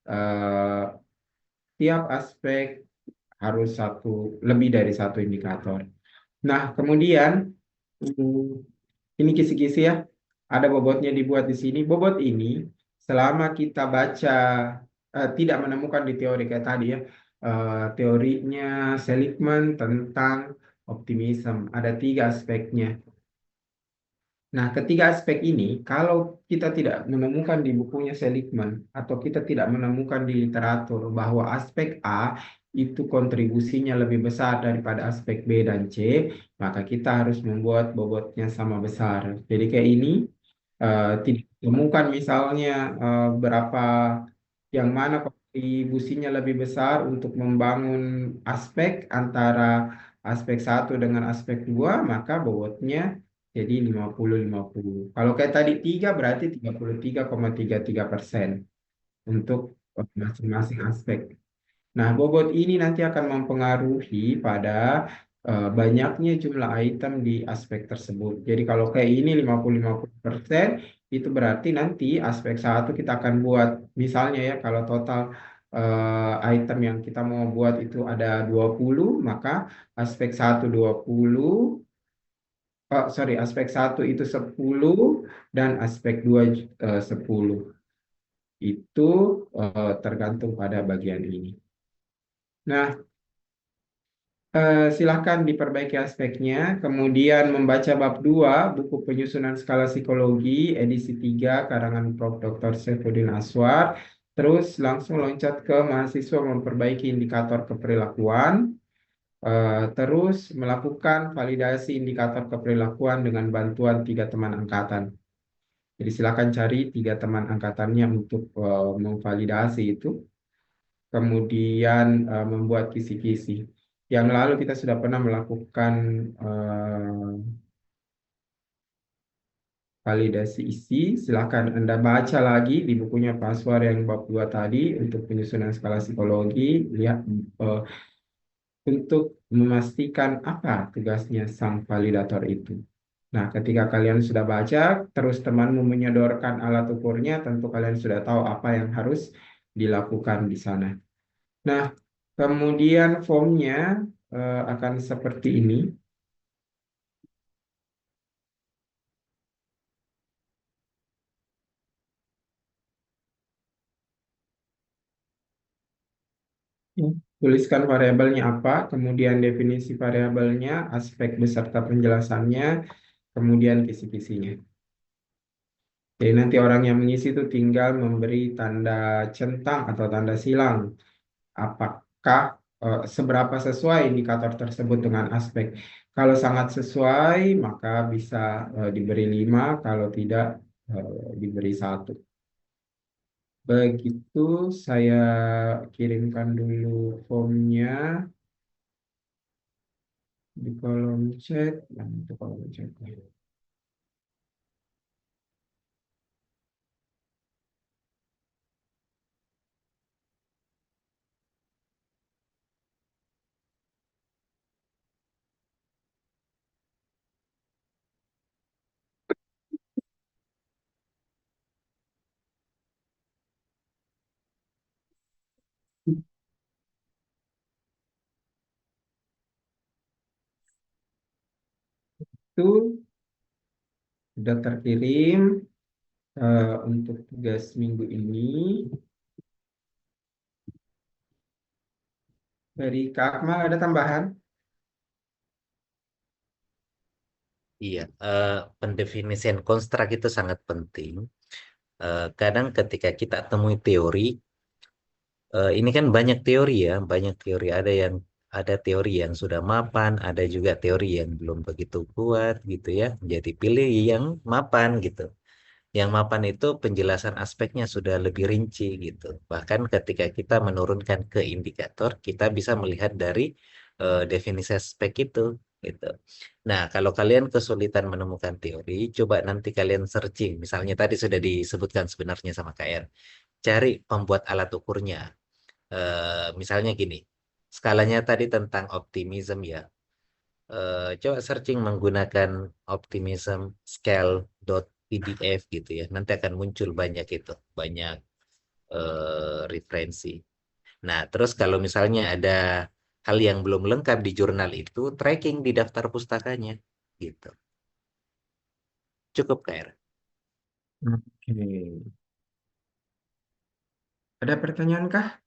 eh, tiap aspek harus lebih dari satu indikator. Nah, kemudian ini kisi-kisi ya. Ada bobotnya dibuat di sini. Bobot ini selama kita baca tidak menemukan di teori kayak tadi ya. Teorinya Seligman tentang optimism. Ada tiga aspeknya. Nah, ketiga aspek ini, kalau kita tidak menemukan di bukunya Seligman atau kita tidak menemukan di literatur bahwa aspek A itu kontribusinya lebih besar daripada aspek B dan C, maka kita harus membuat bobotnya sama besar. Jadi kayak ini tidak ditemukan misalnya berapa yang mana kontribusinya lebih besar untuk membangun aspek antara aspek satu dengan aspek dua, maka bobotnya jadi 50-50. Kalau kayak tadi tiga berarti 33,33% untuk masing-masing aspek. Nah, bobot ini nanti akan mempengaruhi pada banyaknya jumlah item di aspek tersebut. Jadi kalau kayak ini 50-50%, itu berarti nanti aspek satu kita akan buat, misalnya ya, kalau total item yang kita mau buat itu ada 20, maka aspek satu 20, sorry, aspek satu itu 10, dan aspek dua 10. Itu tergantung pada bagian ini. Nah, silahkan diperbaiki aspeknya, kemudian membaca bab 2 buku penyusunan skala psikologi edisi 3 karangan Prof. Dr. Saifuddin Aswar, terus langsung loncat ke mahasiswa memperbaiki indikator keperilakuan, terus melakukan validasi indikator keperilakuan dengan bantuan 3 teman angkatan. Jadi silakan cari 3 teman angkatannya untuk memvalidasi itu, kemudian membuat kisi-kisi. Yang lalu kita sudah pernah melakukan eh, validasi isi. Silakan Anda baca lagi di bukunya Pak Aswar yang bab 2 tadi untuk penyusunan skala psikologi. Lihat eh, untuk memastikan apa tugasnya sang validator itu. Nah, ketika kalian sudah baca, terus temanmu menyodorkan alat ukurnya, tentu kalian sudah tahu apa yang harus dilakukan di sana. Nah, kemudian formnya akan seperti ini. Ya. Tuliskan variabelnya apa, kemudian definisi variabelnya, aspek beserta penjelasannya, kemudian kisi-kisinya. Jadi nanti orang yang mengisi itu tinggal memberi tanda centang atau tanda silang. Apakah seberapa sesuai indikator tersebut dengan aspek. Kalau sangat sesuai, maka bisa diberi 5, kalau tidak diberi 1. Begitu, saya kirimkan dulu formnya di kolom chat. Nah, itu kolom chat. Itu sudah terkirim untuk tugas minggu ini. Dari Kak Akmal ada tambahan? Iya, pendefinisian konstrak itu sangat penting. Kadang ketika kita temui teori, ini kan banyak teori ya, banyak teori. Ada teori yang sudah mapan, ada juga teori yang belum begitu kuat gitu ya. Jadi pilih yang mapan gitu. Yang mapan itu penjelasan aspeknya sudah lebih rinci gitu. Bahkan ketika kita menurunkan ke indikator, kita bisa melihat dari definisi aspek itu gitu. Nah, kalau kalian kesulitan menemukan teori, coba nanti kalian searching. Misalnya tadi sudah disebutkan sebenarnya sama KR. Cari pembuat alat ukurnya. Misalnya gini, skalanya tadi tentang optimism ya. Coba searching menggunakan optimism scale.pdf gitu ya. Nanti akan muncul banyak itu, banyak referensi. Nah, terus kalau misalnya ada hal yang belum lengkap di jurnal itu, tracking di daftar pustakanya, gitu. Cukup, KR. Oke. Ada pertanyaan kah?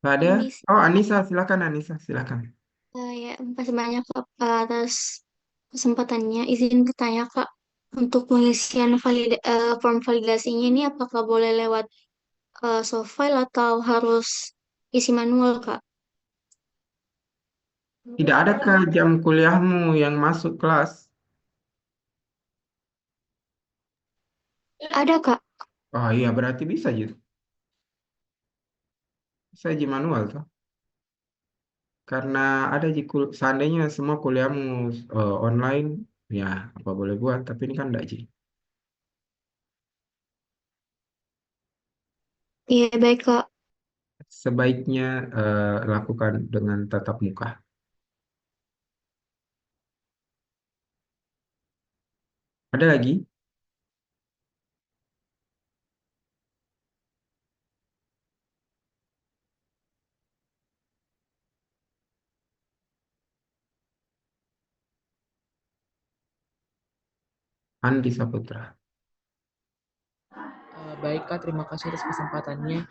Nggak ada? Ini sih, Oh, Anissa, silakan Anissa, silakan. ya, makasih banyak Kak atas kesempatannya. Izin bertanya Kak, untuk pengisian form validasinya ini apakah boleh lewat soft file atau harus isi manual Kak? Tidak ada ke jam kuliahmu yang masuk kelas? Ada Kak. Oh iya, berarti bisa gitu. Bisa uji manual tuh. Karena ada seandainya semua kuliahmu online, ya apa boleh buat. Tapi ini kan enggak, Ji. Iya baik Kak. Sebaiknya lakukan dengan tatap muka. Ada lagi? Andi Saputra. Baik Kak, terima kasih atas kesempatannya.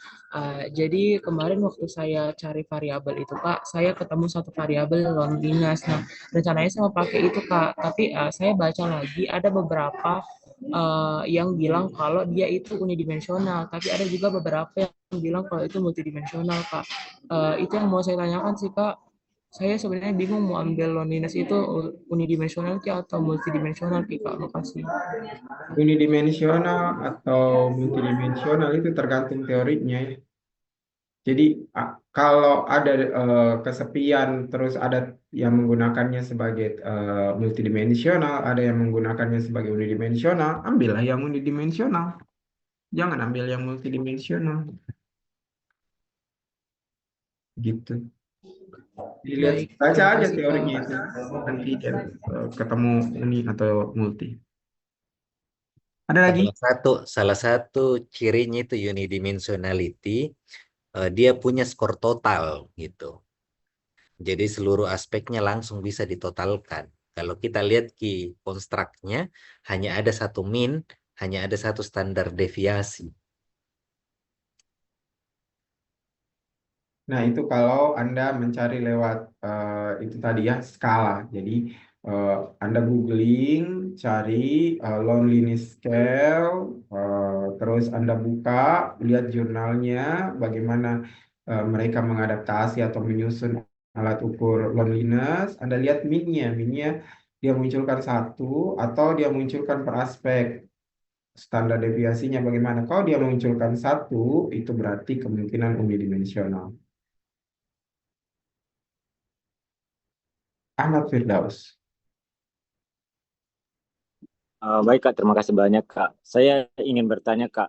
Jadi kemarin waktu saya cari variabel itu Kak, saya ketemu satu variabel loneliness. Nah, rencananya saya mau pakai itu Kak, tapi saya baca lagi ada beberapa yang bilang kalau dia itu unidimensional, tapi ada juga beberapa yang bilang kalau itu multidimensional Kak. Itu yang mau saya tanyakan sih Kak. Saya sebenarnya bingung mau ambil loneliness itu unidimensional atau multidimensional Kak. Makasih. Unidimensional atau multidimensional itu tergantung teorinya ya. Jadi kalau ada kesepian terus ada yang menggunakannya sebagai multidimensional, ada yang menggunakannya sebagai unidimensional, ambillah yang unidimensional. Jangan ambil yang multidimensional gitu. Dilihat Baik, baca terima aja kasih teorinya Kak. itu nanti dia ketemu uni atau multi. Ada lagi? Salah satu cirinya itu unidimensionality, dia punya skor total gitu. Jadi seluruh aspeknya langsung bisa ditotalkan. Kalau kita lihat ki konstruknya, hanya ada satu min, hanya ada satu standar deviasi. Nah, itu kalau Anda mencari lewat itu tadi ya, skala. Jadi, eh, Anda googling, cari loneliness scale, terus Anda buka, lihat jurnalnya, bagaimana mereka mengadaptasi atau menyusun alat ukur loneliness. Anda lihat minnya, dia munculkan satu atau dia munculkan per aspek. Standar deviasinya bagaimana? Kalau dia munculkan satu, itu berarti kemungkinan unidimensional. Ahmad Firdaus. Baik Kak, terima kasih banyak Kak. Saya ingin bertanya Kak,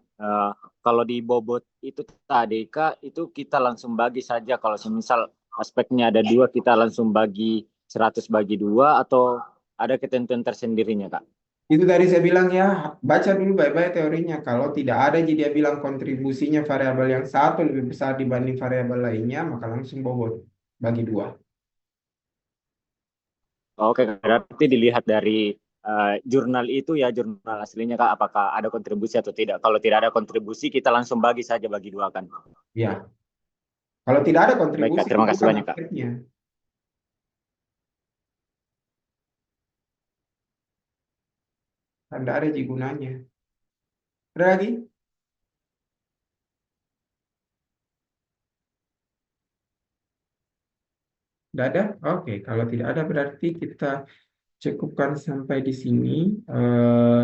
kalau di bobot itu tadi Kak, itu kita langsung bagi saja kalau semisal aspeknya ada dua, kita langsung bagi 100 bagi dua atau ada ketentuan tersendirinya Kak? Itu tadi saya bilang ya, baca dulu baik-baik teorinya. Kalau tidak ada, jadi dia bilang kontribusinya variabel yang satu lebih besar dibanding variabel lainnya, maka langsung bobot bagi dua. Oke, berarti dilihat dari jurnal itu ya, jurnal aslinya Kak, apakah ada kontribusi atau tidak. Kalau tidak ada kontribusi, kita langsung bagi saja bagi dua kan. Ya, kalau tidak ada Baik Kak, kontribusi, terima kasih bukan banyak Kak. aspeknya. Tidak ada ji gunanya. Ada lagi? Tidak ada? Oke, kalau tidak ada berarti kita cukupkan sampai di sini. Eh,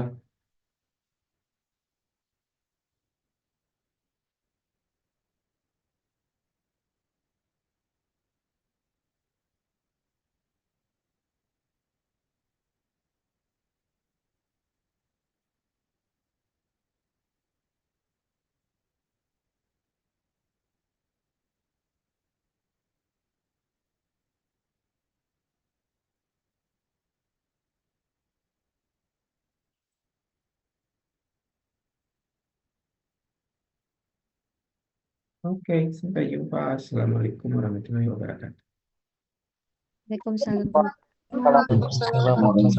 Oke, sampai jumpa. Assalamualaikum warahmatullahi wabarakatuh. Waalaikumsalam. Waalaikumsalam warahmatullahi